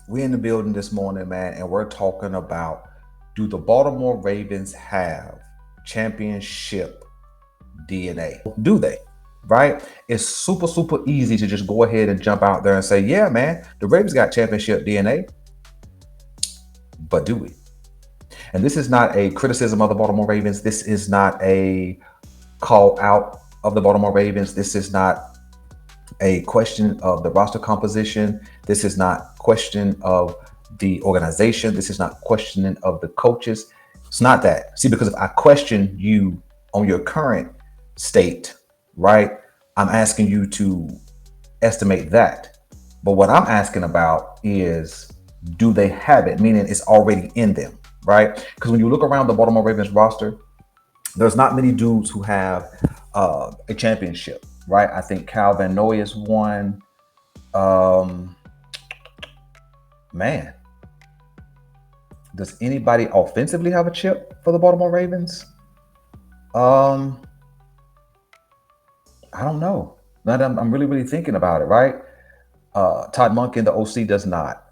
We're in the building this morning, man, and we're talking about, do the Baltimore Ravens have championship DNA? Do they? Right? It's super, super easy to just go ahead and jump out there and say, yeah, man, the Ravens got championship DNA, but do we? And this is not a criticism of the Baltimore Ravens. This is not a call out of the Baltimore Ravens. This is not a question of the roster composition. This is not question of the organization. This is not questioning of the coaches. It's not that. See, because if I question you on your current state, right, I'm asking you to estimate that. But what I'm asking about is, do they have it? Meaning it's already in them, right? Because when you look around the Baltimore Ravens roster, there's not many dudes who have a championship, right? I think Cal Van Noy is one. Um, man, does anybody offensively have a chip for the Baltimore Ravens? Um, I don't know. Now that I'm really, really thinking about it, right? Todd Monken, the OC, does not.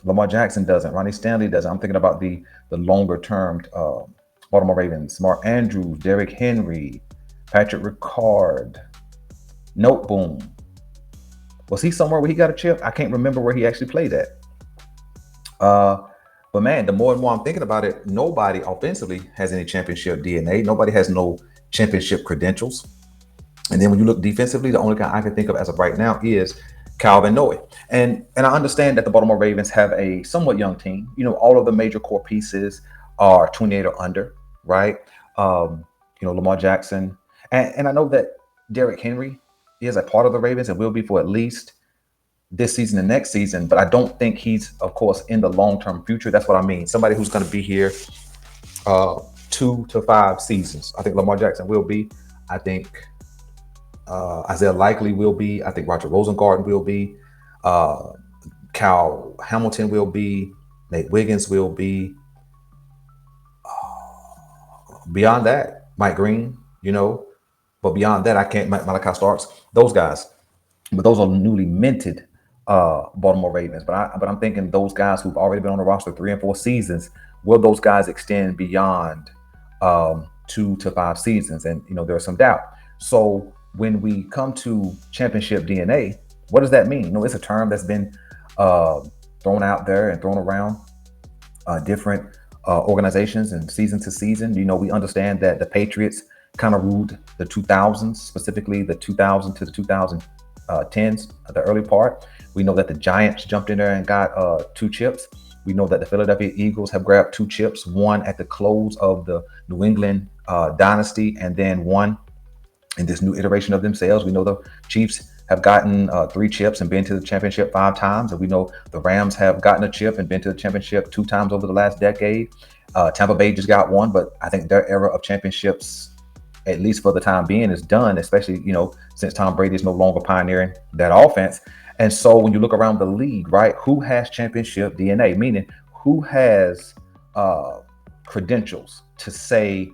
Lamar Jackson doesn't. Ronnie Stanley doesn't. I'm thinking about the longer term Baltimore Ravens. Mark Andrews, Derrick Henry, Patrick Ricard, Note Boom. Was he somewhere where he got a chip? I can't remember where he actually played at. Uh, but man, the more and more I'm thinking about it, nobody offensively has any championship DNA. Nobody has no championship credentials. And then when you look defensively, the only guy I can think of as of right now is Calvin Noy. And I understand that the Baltimore Ravens have a somewhat young team. You know, all of the major core pieces are 28 or under, right? Lamar Jackson. And I know that Derrick Henry is a part of the Ravens and will be for at least this season and next season, but I don't think he's, of course, in the long-term future. That's what I mean. Somebody who's going to be here uh, 2 to 5 seasons. I think Lamar Jackson will be. I think Isaiah Likely will be. I think Roger Rosengarten will be. Uh, Cal Hamilton will be. Nate Wiggins will be. Beyond that, Mike Green, but beyond that, I can't. Malachi Starks, those guys. But those are newly minted Baltimore Ravens. But I'm thinking those guys who've already been on the roster 3 and 4 seasons, will those guys extend beyond 2 to 5 seasons? And there's some doubt. So when we come to championship DNA, what does that mean? It's a term that's been uh, thrown out there and thrown around different organizations and season to season. We understand that the Patriots kind of ruled the 2000s, specifically the 2000 to the 2010s, the early part. We know that the Giants jumped in there and got 2 chips. We know that the Philadelphia Eagles have grabbed 2 chips, one at the close of the New England dynasty, and then one in this new iteration of themselves. We know the Chiefs have gotten 3 chips and been to the championship 5 times. And we know the Rams have gotten a chip and been to the championship 2 times over the last decade. Tampa Bay just got one, but I think their era of championships, at least for the time being, is done, especially, since Tom Brady is no longer pioneering that offense. And so when you look around the league, right, who has championship DNA? Meaning, who has credentials to say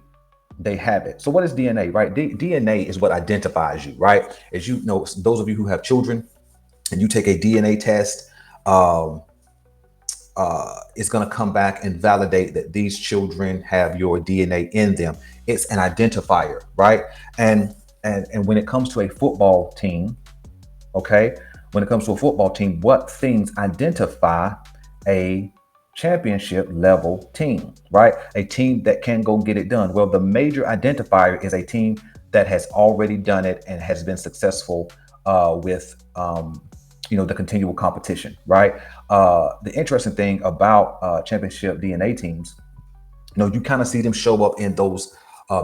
they have it. So what is DNA, right? DNA is what identifies you, right? As you know, those of you who have children and you take a DNA test, um, it's going to come back and validate that these children have your DNA in them. It's an identifier, right? And when it comes to a football team, okay, when it comes to a football team, what things identify a championship level team, right? A team that can go get it done. Well, the major identifier is a team that has already done it and has been successful with the continual competition, right? The interesting thing about championship DNA teams, you kind of see them show up in those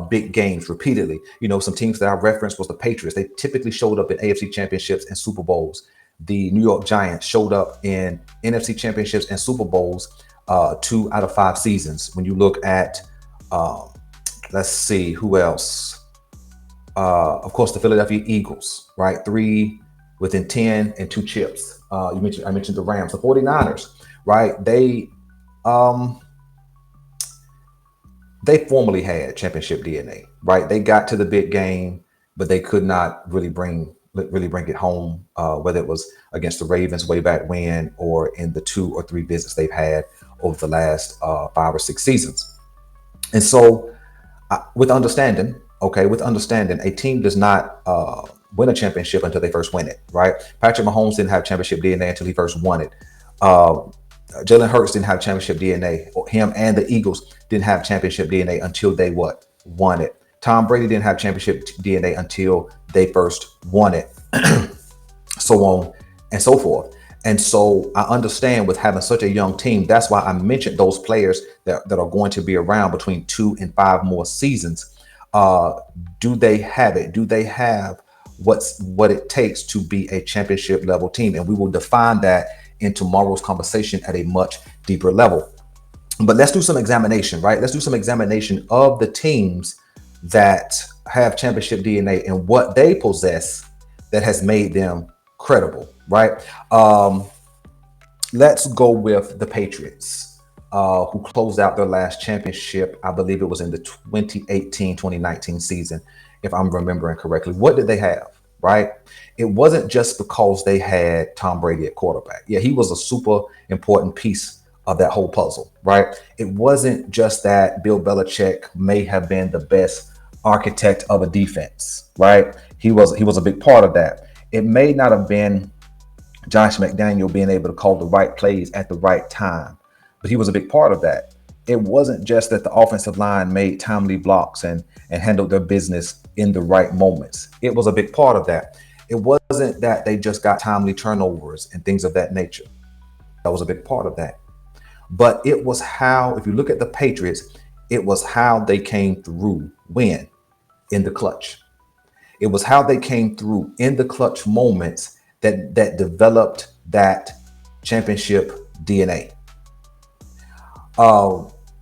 big games repeatedly. Some teams that I referenced was the Patriots. They typically showed up in AFC championships and Super Bowls. The New York Giants showed up in NFC championships and Super Bowls 2 out of 5 seasons. When you look at, let's see, who else? Of course, the Philadelphia Eagles, right? 3 within 10 and 2 chips. I mentioned the Rams, the 49ers, right? They formerly had championship DNA, right? They got to the big game, but they could not really bring really bring it home, whether it was against the Ravens way back when or in the 2 or 3 visits they've had over the last 5 or 6 seasons. And so, with understanding, okay, with understanding, a team does not win a championship until they first win it, right? Patrick Mahomes didn't have championship DNA until he first won it. Uh, Jalen Hurts didn't have championship DNA. Him and the Eagles didn't have championship DNA until they what? Won it. Tom Brady didn't have championship DNA until they first won it. So on and so forth. And so I understand with having such a young team, that's why I mentioned those players that are going to be around between 2 and 5 more seasons. Uh, do they have it? Do they have what it takes to be a championship level team? And we will define that in tomorrow's conversation at a much deeper level. But let's do some examination, right? Let's do some examination of the teams that have championship DNA and what they possess that has made them credible, right? Let's go with the Patriots, who closed out their last championship. I believe it was in the 2018-2019 season, if I'm remembering correctly. What did they have, right? It wasn't just because they had Tom Brady at quarterback. Yeah, he was a super important piece of that whole puzzle, right? It wasn't just that Bill Belichick may have been the best architect of a defense, right? He was a big part of that. It may not have been Josh McDaniel being able to call the right plays at the right time, but he was a big part of that. It wasn't just that the offensive line made timely blocks and handled their business in the right moments. It was a big part of that. It wasn't that they just got timely turnovers and things of that nature. That was a big part of that. But it was how, if you look at the Patriots, it was how they came through when in the clutch. It was how they came through in the clutch moments that developed that championship DNA.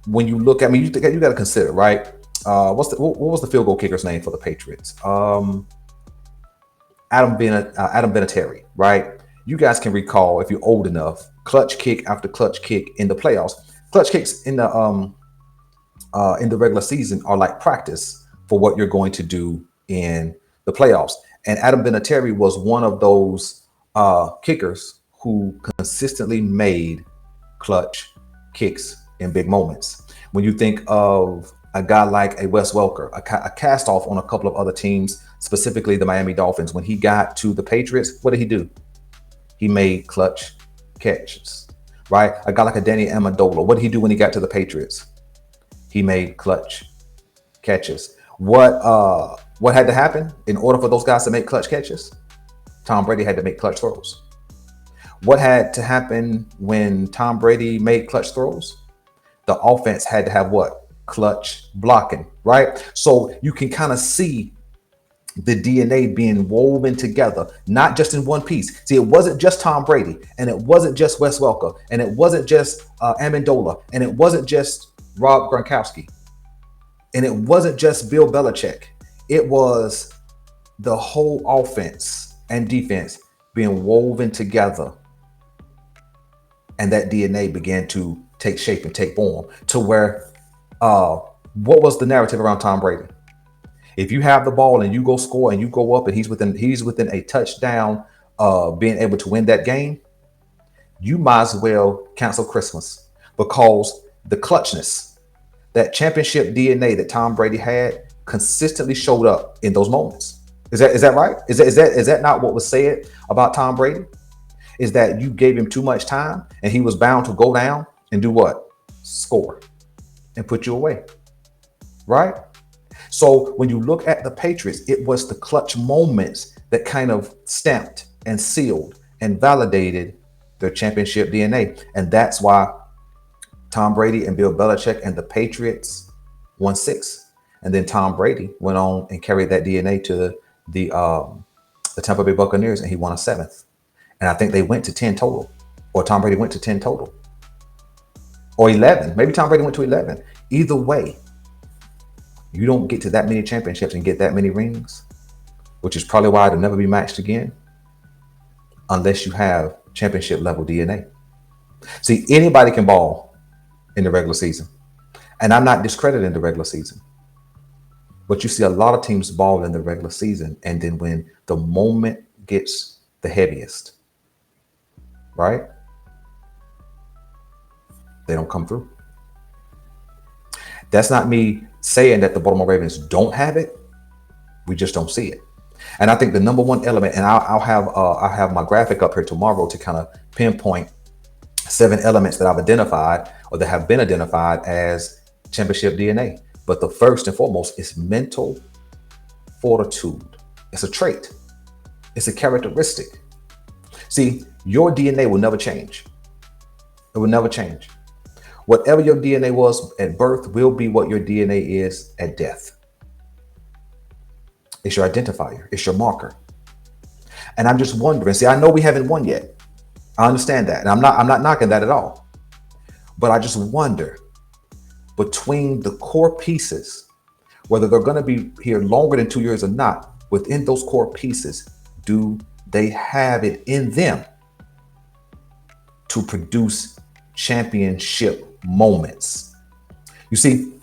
When you look at me, you got to consider, right? What was the field goal kicker's name for the Patriots? Adam Vinatieri, right? You guys can recall, if you're old enough, clutch kick after clutch kick in the playoffs. Clutch kicks in the regular season are like practice for what you're going to do in the playoffs. And Adam Vinatieri was one of those kickers who consistently made clutch kicks in big moments. When you think of a guy like a Wes Welker, a cast off on a couple of other teams, specifically the Miami Dolphins, when he got to the Patriots, what did he do? He made clutch catches, right? A guy like a Danny Amendola, what did he do when he got to the Patriots? He made clutch catches. What had to happen in order for those guys to make clutch catches? Tom Brady had to make clutch throws. What had to happen when Tom Brady made clutch throws? The offense had to have what? Clutch blocking, right? So you can kind of see the DNA being woven together, not just in one piece. See, it wasn't just Tom Brady, and it wasn't just Wes Welker, and it wasn't just Amendola, and it wasn't just Rob Gronkowski, and it wasn't just Bill Belichick. It was the whole offense and defense being woven together, and that DNA began to take shape and take form to where what was the narrative around Tom Brady? If you have the ball and you go score and you go up and he's within a touchdown being able to win that game, you might as well cancel Christmas, because the clutchness, that championship DNA that Tom Brady had, consistently showed up in those moments. Is that right? Is that not what was said about Tom Brady? Is that you gave him too much time and he was bound to go down and do what? Score and put you away, right? So when you look at the Patriots, it was the clutch moments that kind of stamped and sealed and validated their championship DNA. And that's why Tom Brady and Bill Belichick and the Patriots won 6. And then Tom Brady went on and carried that DNA to the Tampa Bay Buccaneers, and he won a 7th. And I think they went to 10 total, or Tom Brady went to 10 total, or 11. Maybe Tom Brady went to 11. Either way, you don't get to that many championships and get that many rings, which is probably why it'll never be matched again, unless you have championship level DNA. See, anybody can ball in the regular season. And I'm not discrediting the regular season. But you see a lot of teams ball in the regular season, and then when the moment gets the heaviest, right? They don't come through. That's not me saying that the Baltimore Ravens don't have it. We just don't see it. And I think the number one element, and I'll have my graphic up here tomorrow to kind of pinpoint 7 elements that I've identified or that have been identified as championship DNA. But the first and foremost is mental fortitude. It's a trait. It's a characteristic. See, your DNA will never change. It will never change. Whatever your DNA was at birth will be what your DNA is at death. It's your identifier. It's your marker. And I'm just wondering, see, I know we haven't won yet. I understand that. And I'm not knocking that at all. But I just wonder, between the core pieces, whether they're going to be here longer than 2 years or not, within those core pieces, do they have it in them to produce championship moments? You see,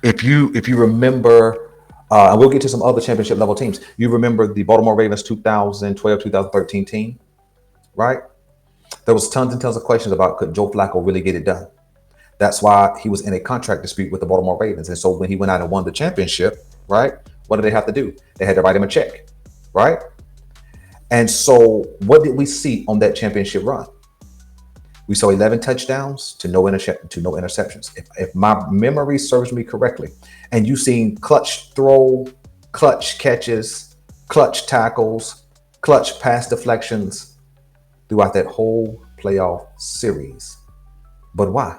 if you remember, and we'll get to some other championship level teams. You remember the Baltimore Ravens 2012-2013 team, right? There was tons and tons of questions about, could Joe Flacco really get it done? That's why he was in a contract dispute with the Baltimore Ravens. And so when he went out and won the championship, right, what did they have to do? They had to write him a check, right? And so what did we see on that championship run? We saw 11 touchdowns to no interceptions. If my memory serves me correctly, and you've seen clutch throw, clutch catches, clutch tackles, clutch pass deflections throughout that whole playoff series. But why?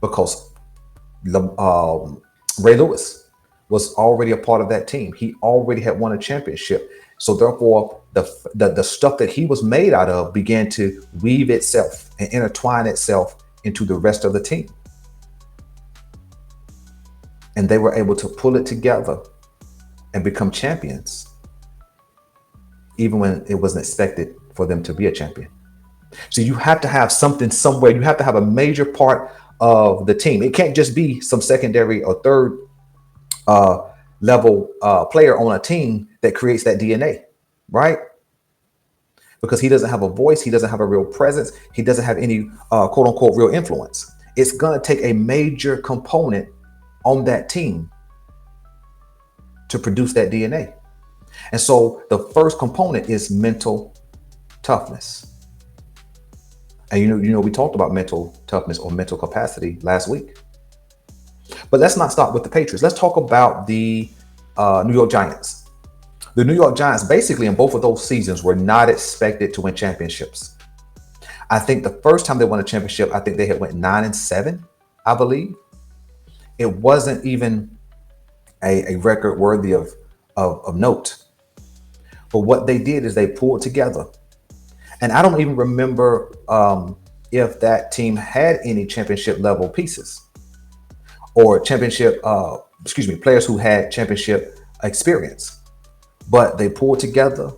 Because Ray Lewis was already a part of that team. He already had won a championship. So therefore, the stuff that he was made out of began to weave itself and intertwine itself into the rest of the team. And they were able to pull it together and become champions, even when it wasn't expected for them to be a champion. So you have to have something somewhere. You have to have a major part of the team. It can't just be some secondary or third level player on a team that creates that DNA, right? Because he doesn't have a voice, he doesn't have a real presence, he doesn't have any quote unquote real influence. It's gonna take a major component on that team to produce that DNA. And so the first component is mental toughness. And you know, we talked about mental toughness or mental capacity last week. But let's not stop with the Patriots. Let's talk about the New York Giants. The New York Giants, basically in both of those seasons, were not expected to win championships. I think the first time they won a championship, I think they had went 9-7, I believe. It wasn't even a record worthy of note. But what they did is they pulled together. And I don't even remember if that team had any championship level pieces or players who had championship experience. But they pulled together.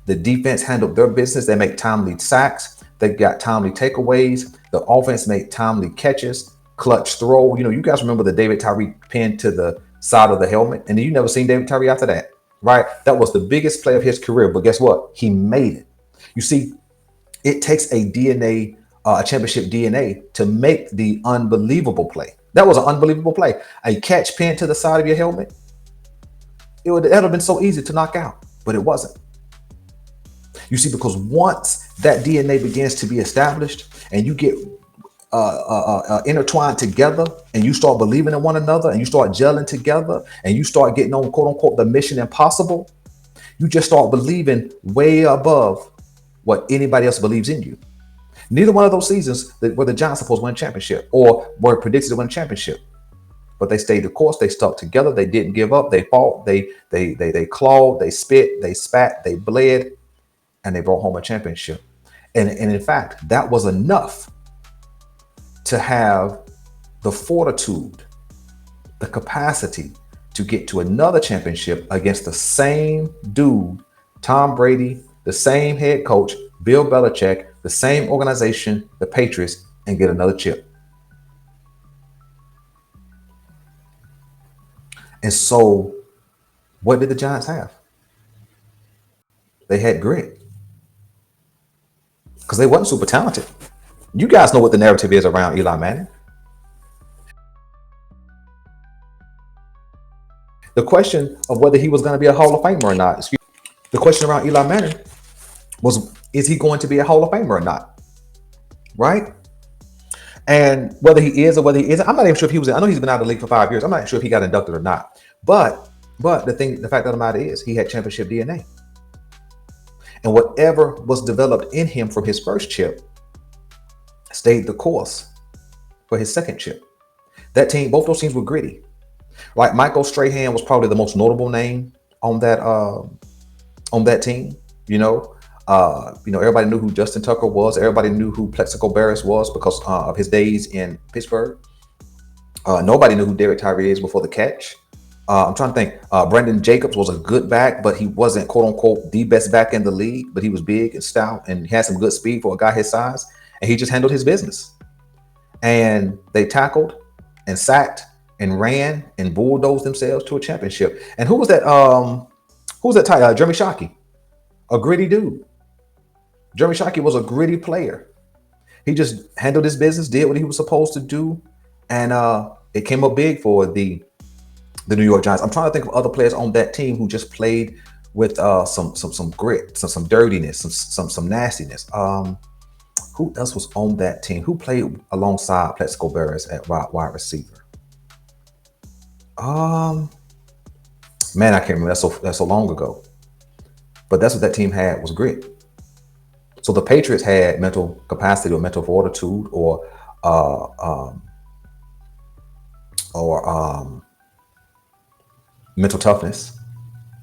The defense handled their business. They make timely sacks. They got timely takeaways. The offense made timely catches, clutch throw. You know, you guys remember the David Tyree pin to the side of the helmet, and then you never seen David Tyree after that, right? That was the biggest play of his career. But guess what? He made it. You see, it takes a DNA, a championship DNA, to make the unbelievable play. That was an unbelievable play. A catch pin to the side of your helmet. It would have been so easy to knock out, but it wasn't. You see, because once that DNA begins to be established and you get intertwined together and you start believing in one another and you start gelling together and you start getting on quote unquote the mission impossible, you just start believing way above what anybody else believes in you. Neither one of those seasons were the Giants supposed to win a championship or were predicted to win a championship. But they stayed the course. They stuck together. They didn't give up. They fought. They clawed. They spit. They spat. They bled, and they brought home a championship. And in fact, that was enough to have the fortitude, the capacity to get to another championship against the same dude, Tom Brady, the same head coach, Bill Belichick, the same organization, the Patriots, and get another chip. And so, what did the Giants have? They had grit because they wasn't super talented. You guys know what the narrative is around Eli Manning. The question of whether he was going to be a Hall of Famer or not. The question around Eli Manning was, is he going to be a Hall of Famer or not? Right? And whether he is or whether he isn't, I'm not even sure if he was. I know he's been out of the league for 5 years. I'm not sure if he got inducted or not. But the fact of the matter is, he had championship DNA, and whatever was developed in him from his first chip stayed the course for his second chip. That team, both those teams were gritty. Like Michael Strahan was probably the most notable name on that team. Everybody knew who Justin Tucker was. Everybody knew who Plexico Barris was because of his days in Pittsburgh. Nobody knew who Derek Tyree is before the catch. I'm trying to think. Brandon Jacobs was a good back, but he wasn't, quote unquote, the best back in the league. But he was big and stout and he had some good speed for a guy his size. And he just handled his business. And they tackled and sacked and ran and bulldozed themselves to a championship. And who was that? Tight? Jeremy Shockey, a gritty dude. Jeremy Shockey was a gritty player. He just handled his business, did what he was supposed to do, and it came up big for the New York Giants. I'm trying to think of other players on that team who just played with some grit, some dirtiness, some nastiness. Who else was on that team? Who played alongside Plexico Barris at wide receiver? Man, I can't remember. That's so long ago. But that's what that team had, was grit. So the Patriots had mental capacity or mental fortitude or mental toughness,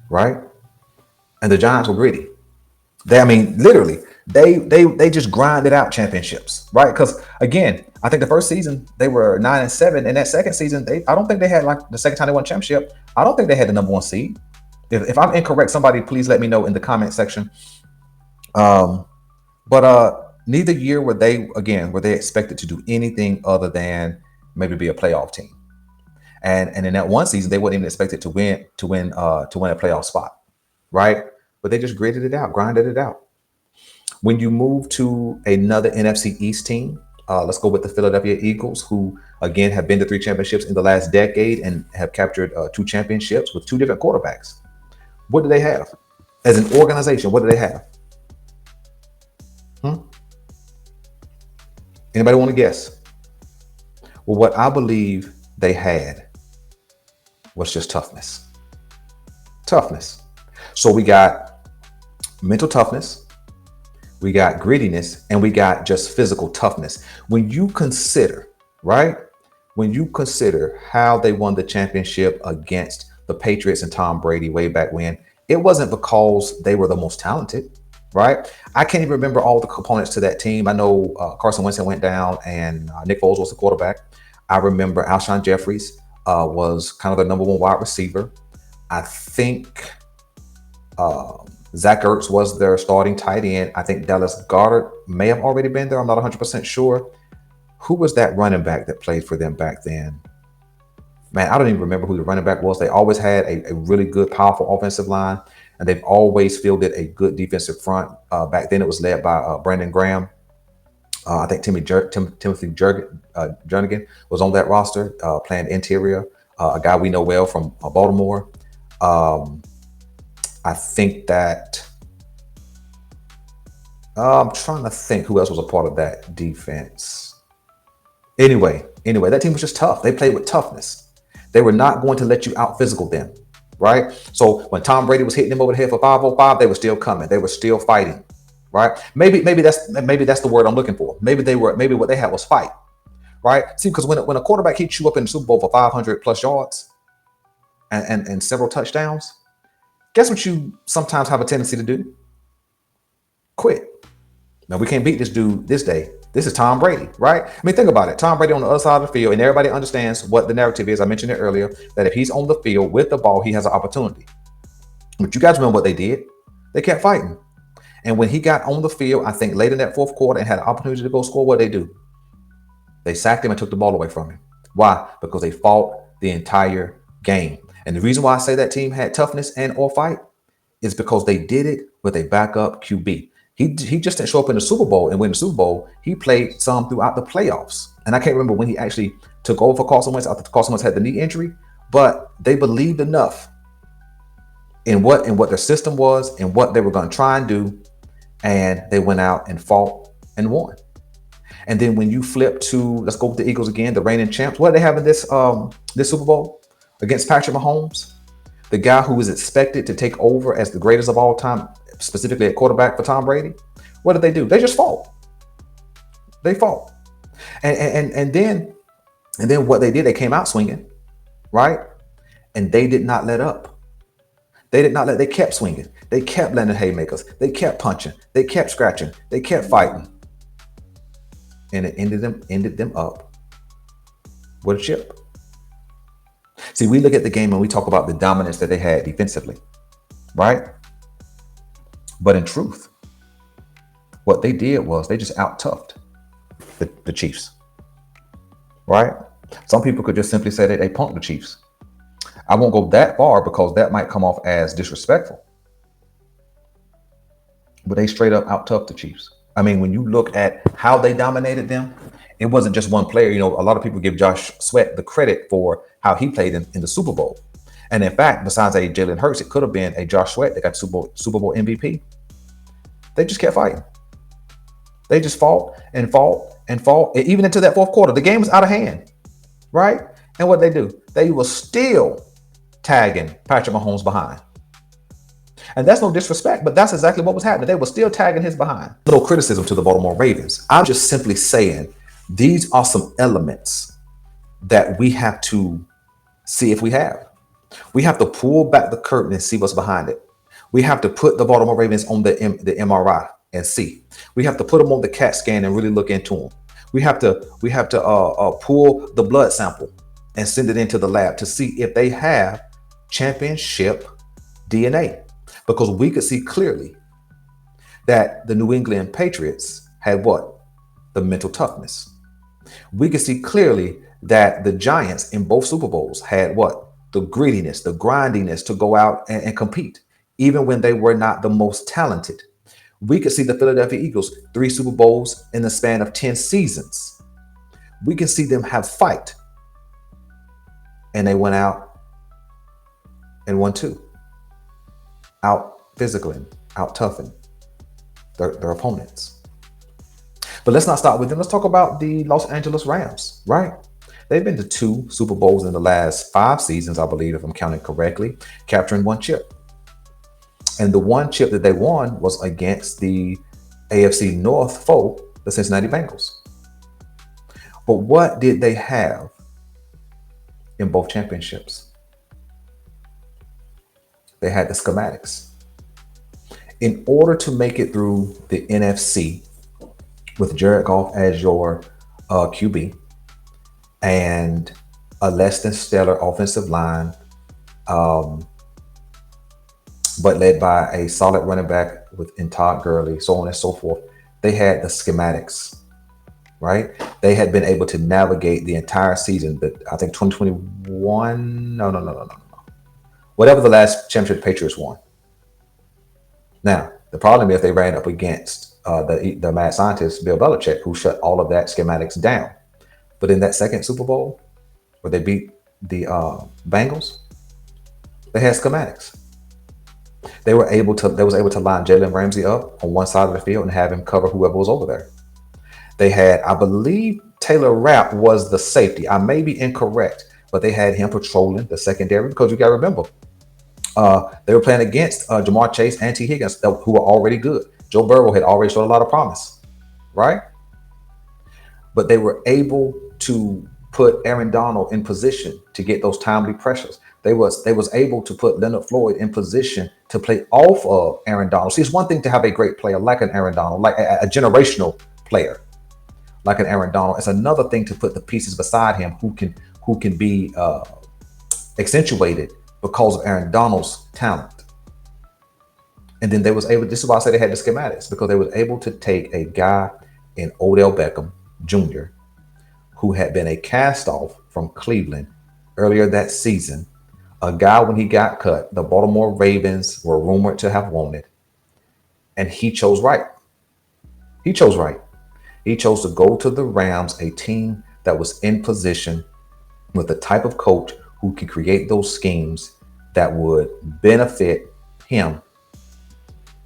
right? And the Giants were gritty. Literally, they just grinded out championships, right? Because again, I think the first season they were 9-7, and that second season I don't think they had, like, the second time they won championship, I don't think they had the number one seed. If I'm incorrect, somebody please let me know in the comment section. But neither year were they expected to do anything other than maybe be a playoff team. And in that one season, they weren't even expected to win a playoff spot, right? But they just gritted it out, grinded it out. When you move to another NFC East team, let's go with the Philadelphia Eagles, who again have been to 3 championships in the last decade and have captured 2 championships with 2 different quarterbacks. What do they have as an organization? What do they have? Anybody want to guess? Well, what I believe they had was just toughness. Toughness. So we got mental toughness, we got grittiness, and we got just physical toughness. When you consider, right? When you consider how they won the championship against the Patriots and Tom Brady way back when, it wasn't because they were the most talented, right? I can't even remember all the components to that team. I know Carson Wentz went down and Nick Foles was the quarterback. I remember Alshon Jeffries was kind of the number 1 wide receiver. I think Zach Ertz was their starting tight end. I think Dallas Goedert may have already been there. I'm not 100% sure. Who was that running back that played for them back then? Man, I don't even remember who the running back was. They always had a really good, powerful offensive line, and they've always fielded a good defensive front. Back then, it was led by Brandon Graham. I think Timothy Jernigan was on that roster, playing interior, a guy we know well from Baltimore. I think that I'm trying to think who else was a part of that defense. Anyway, that team was just tough. They played with toughness. They were not going to let you out physical them, right? So when Tom Brady was hitting them over the head for 505, they were still coming. They were still fighting, right? Maybe that's the word I'm looking for. Maybe what they had was fight, right? See, because when a quarterback hits you up in the Super Bowl for 500 plus yards and several touchdowns, guess what you sometimes have a tendency to do? Quit. Now, we can't beat this dude this day. This is Tom Brady, right? I mean, think about it. Tom Brady on the other side of the field, and everybody understands what the narrative is. I mentioned it earlier, that if he's on the field with the ball, he has an opportunity. But you guys remember what they did? They kept fighting. And when he got on the field, I think late in that fourth quarter and had an opportunity to go score, what did they do? They sacked him and took the ball away from him. Why? Because they fought the entire game. And the reason why I say that team had toughness and or fight is because they did it with a backup QB. He just didn't show up in the Super Bowl and win the Super Bowl. He played some throughout the playoffs. And I can't remember when he actually took over for Carson Wentz after Carson Wentz had the knee injury, but they believed enough in what their system was and what they were going to try and do, and they went out and fought and won. And then when you flip to, let's go with the Eagles again, the reigning champs. What do they have in this Super Bowl against Patrick Mahomes, the guy who was expected to take over as the greatest of all time, specifically at quarterback for Tom Brady? What did they do? They just fought. They fought, and then what they did, they came out swinging, right? And they did not let up. They kept swinging. They kept landing haymakers. They kept punching. They kept scratching. They kept fighting. And it ended them up with a chip. See, we look at the game and we talk about the dominance that they had defensively, right? But in truth, what they did was they just out-toughed the Chiefs, right? Some people could just simply say that they punked the Chiefs. I won't go that far because that might come off as disrespectful. But they straight up out-toughed the Chiefs. I mean, when you look at how they dominated them, it wasn't just one player. You know, a lot of people give Josh Sweat the credit for how he played in the Super Bowl. And in fact, besides a Jalen Hurts, it could have been a Josh Sweat that got Super Bowl MVP. They just kept fighting. They just fought and fought and fought. And even into that fourth quarter, the game was out of hand, right? And what they do? They were still tagging Patrick Mahomes behind. And that's no disrespect, but that's exactly what was happening. They were still tagging his behind. No criticism to the Baltimore Ravens. I'm just simply saying these are some elements that we have to see if we have. We have to pull back the curtain and see what's behind it. We have to put the Baltimore Ravens on the MRI and see. We have to put them on the CAT scan and really look into them. We have to pull the blood sample and send it into the lab to see if they have championship DNA. Because we could see clearly that the New England Patriots had what? The mental toughness. We could see clearly that the Giants in both Super Bowls had what? The grittiness, the grindiness to go out and compete, even when they were not the most talented. We could see the Philadelphia Eagles, 3 Super Bowls in the span of 10 seasons. We can see them have fight. And they went out and won 2. Out physically, out toughing their opponents. But let's not start with them. Let's talk about the Los Angeles Rams, right? They've been to 2 Super Bowls in the last 5 seasons, I believe, if I'm counting correctly, capturing 1 chip. And the 1 chip that they won was against the AFC North foe, the Cincinnati Bengals. But what did they have in both championships? They had the schematics. In order to make it through the NFC with Jared Goff as your QB and a less than stellar offensive line, but led by a solid running back in Todd Gurley, so on and so forth, they had the schematics, right? They had been able to navigate the entire season, but I think 2021, no. Whatever the last championship the Patriots won. Now, the problem is they ran up against the mad scientist, Bill Belichick, who shut all of that schematics down. But in that second Super Bowl, where they beat the Bengals, they had schematics. They was able to line Jalen Ramsey up on one side of the field and have him cover whoever was over there. They had, I believe, Taylor Rapp was the safety. I may be incorrect, but they had him patrolling the secondary because you got to remember, they were playing against Jamar Chase and T. Higgins, who were already good. Joe Burrow had already showed a lot of promise, right? But they were able to put Aaron Donald in position to get those timely pressures. They was able to put Leonard Floyd in position to play off of Aaron Donald. See, it's one thing to have a great player like an Aaron Donald, like a generational player like an Aaron Donald. It's another thing to put the pieces beside him who can be accentuated because of Aaron Donald's talent. And then they was able, this is why I say they had the schematics, because they was able to take a guy in Odell Beckham Jr., who had been a cast-off from Cleveland earlier that season, A guy, when he got cut, the Baltimore Ravens were rumored to have wanted, and he chose right. He chose right. He chose to go to the Rams, a team that was in position with the type of coach who can create those schemes that would benefit him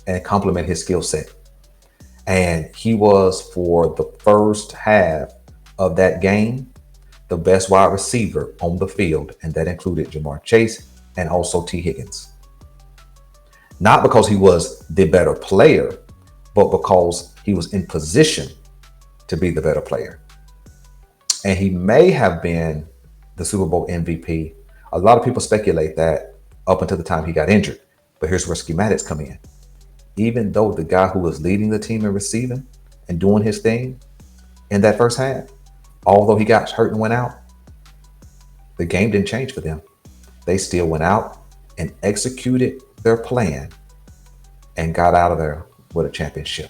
and complement his skill set. And he was, for the first half of that game, the best wide receiver on the field, and that included Jamar Chase and also T. Higgins. Not because he was the better player, but because he was in position to be the better player. And he may have been the Super Bowl MVP. A lot of people speculate that up until the time he got injured. But here's where schematics come in. Even though the guy who was leading the team in receiving and doing his thing in that first half, although he got hurt and went out, the game didn't change for them. They still went out and executed their plan and got out of there with a championship.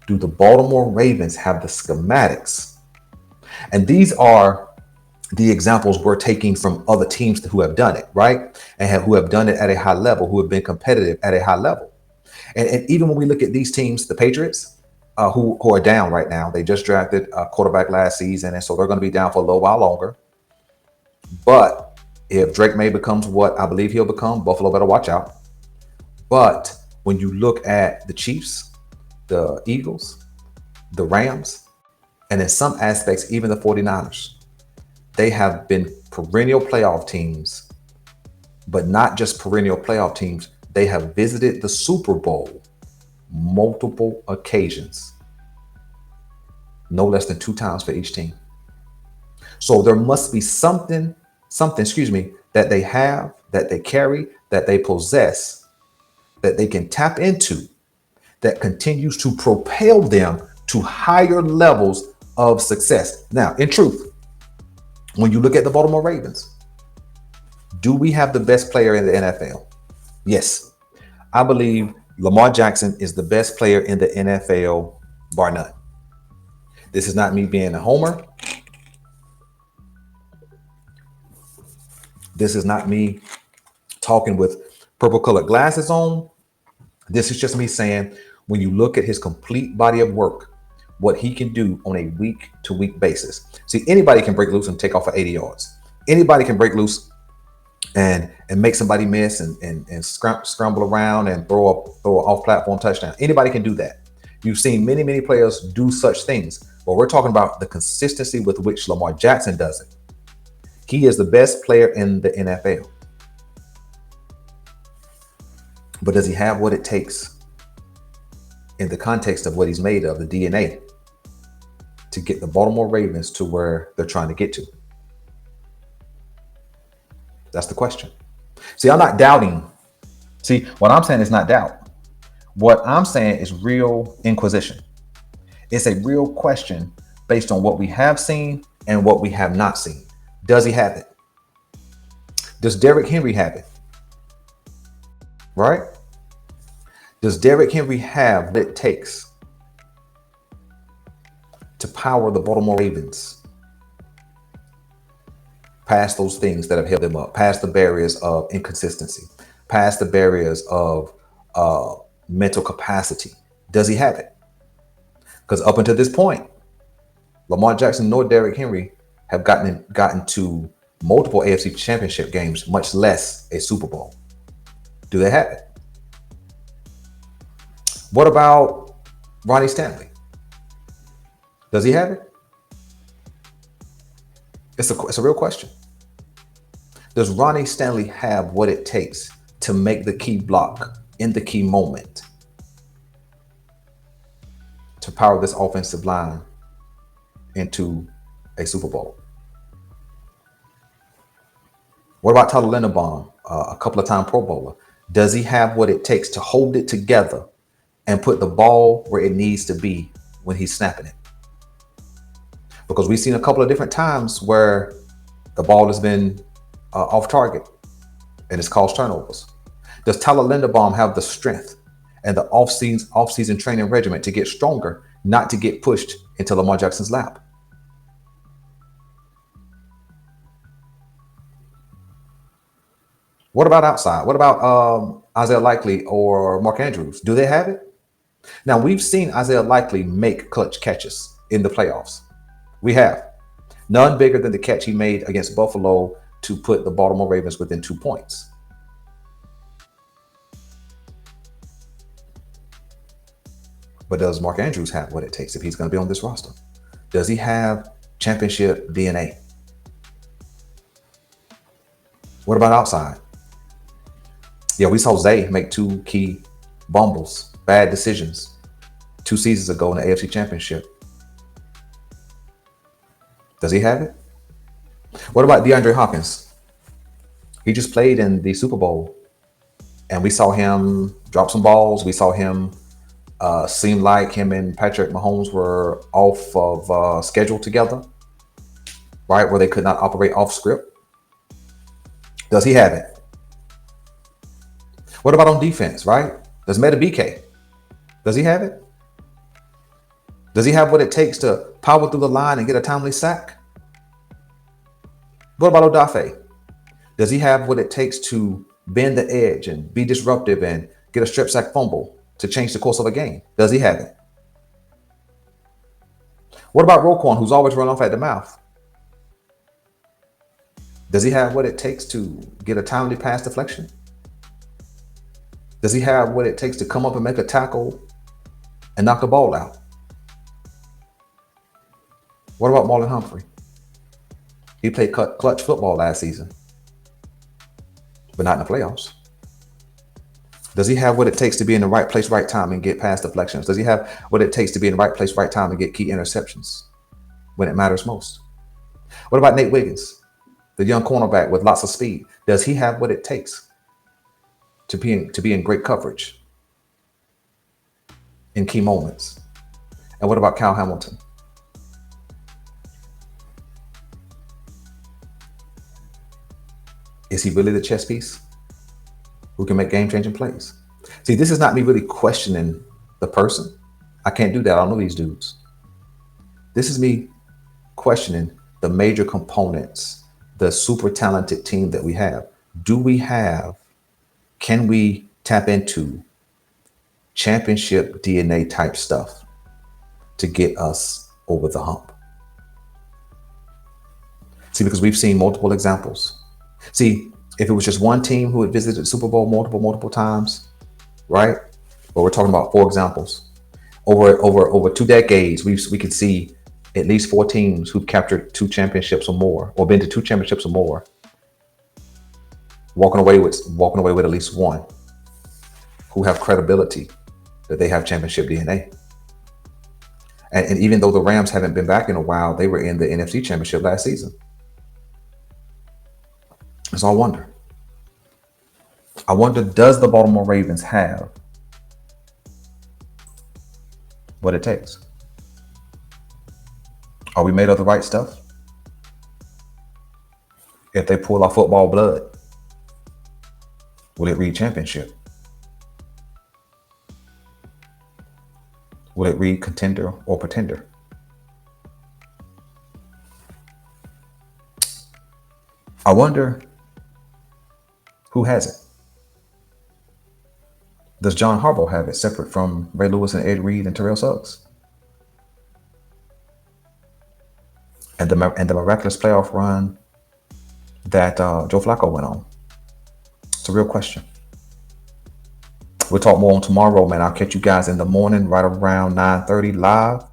Do the Baltimore Ravens have the schematics? And these are the examples we're taking from other teams who have done it, right? And who have done it at a high level, who have been competitive at a high level. And even when we look at these teams, the Patriots, who are down right now, they just drafted a quarterback last season, and so they're going to be down for a little while longer. But if Drake May becomes what I believe he'll become, Buffalo better watch out. But when you look at the Chiefs, the Eagles, the Rams, and in some aspects, even the 49ers, they have been perennial playoff teams, but not just perennial playoff teams. They have visited the Super Bowl multiple occasions, no less than 2 times for each team. So there must be something, that they have, that they carry, that they possess, that they can tap into, that continues to propel them to higher levels of success. Now, in truth, when you look at the Baltimore Ravens, do we have the best player in the NFL? Yes. I believe Lamar Jackson is the best player in the NFL, bar none. This is not me being a homer. This is not me talking with purple colored glasses on. This is just me saying, when you look at his complete body of work, what he can do on a week-to-week basis. See, anybody can break loose and take off for 80 yards. Anybody can break loose and make somebody miss and scramble around and throw an off-platform touchdown. Anybody can do that. You've seen many players do such things, but we're talking about the consistency with which Lamar Jackson does it. He is the best player in the NFL. But does he have what it takes in the context of what he's made of, the DNA, to get the Baltimore Ravens to where they're trying to get to? That's the question. See, I'm not doubting. See, what I'm saying is not doubt. What I'm saying is real inquisition. It's a real question based on what we have seen and what we have not seen. Does he have it? Does Derrick Henry have it? Right? Does Derrick Henry have what it takes to power the Baltimore Ravens past those things that have held them up, past the barriers of inconsistency, past the barriers of mental capacity? Does he have it? Because up until this point, Lamar Jackson nor Derrick Henry have gotten to multiple AFC championship games, much less a Super Bowl. Do they have it? What about Ronnie Stanley? Does he have it? It's a real question. Does Ronnie Stanley have what it takes to make the key block in the key moment to power this offensive line into a Super Bowl? What about Tyler Linderbaum, a couple of time Pro Bowler? Does he have what it takes to hold it together and put the ball where it needs to be when he's snapping it? Because we've seen a couple of different times where the ball has been off target and it's caused turnovers. Does Tyler Linderbaum have the strength and the off-season training regimen to get stronger, not to get pushed into Lamar Jackson's lap? What about outside? What about Isaiah Likely or Mark Andrews? Do they have it? Now, we've seen Isaiah Likely make clutch catches in the playoffs. We have. None bigger than the catch he made against Buffalo to put the Baltimore Ravens within 2 points. But does Mark Andrews have what it takes if he's going to be on this roster? Does he have championship DNA? What about outside? Yeah, we saw Zay make two key bumbles, bad decisions 2 seasons ago in the AFC Championship. Does he have it? What about DeAndre Hopkins? He just played in the Super Bowl, and we saw him drop some balls. We saw him seem like him and Patrick Mahomes were off of schedule together, right, where they could not operate off script. Does he have it? What about on defense, right? Does Meta BK? Does he have it? Does he have what it takes to power through the line and get a timely sack? What about Odafe? Does he have what it takes to bend the edge and be disruptive and get a strip sack fumble to change the course of a game? Does he have it? What about Roquan, who's always run off at the mouth? Does he have what it takes to get a timely pass deflection? Does he have what it takes to come up and make a tackle and knock the ball out? What about Marlon Humphrey? He played clutch football last season, but not in the playoffs. Does he have what it takes to be in the right place, right time and get pass deflections? Does he have what it takes to be in the right place, right time and get key interceptions when it matters most? What about Nate Wiggins, the young cornerback with lots of speed? Does he have what it takes to be in great coverage in key moments? And what about Kyle Hamilton? Is he really the chess piece who can make game-changing plays? See, this is not me really questioning the person. I can't do that. I don't know these dudes. This is me questioning the major components, the super talented team that we have. Can we tap into championship DNA type stuff to get us over the hump? See, because we've seen multiple examples. See, if it was just one team who had visited the Super Bowl multiple times, right? But we're talking about 4 examples. Over 2 decades, we could see at least 4 teams who've captured 2 championships or more, or been to 2 championships or more, walking away with at least one, who have credibility that they have championship DNA. And even though the Rams haven't been back in a while, they were in the NFC Championship last season. So I wonder, does the Baltimore Ravens have what it takes? Are we made of the right stuff? If they pull our football blood, will it read championship? Will it read contender or pretender? I wonder, who has it? Does John Harbaugh have it separate from Ray Lewis and Ed Reed and Terrell Suggs? And the miraculous playoff run that Joe Flacco went on? It's a real question. We'll talk more on tomorrow, man. I'll catch you guys in the morning right around 9:30 live.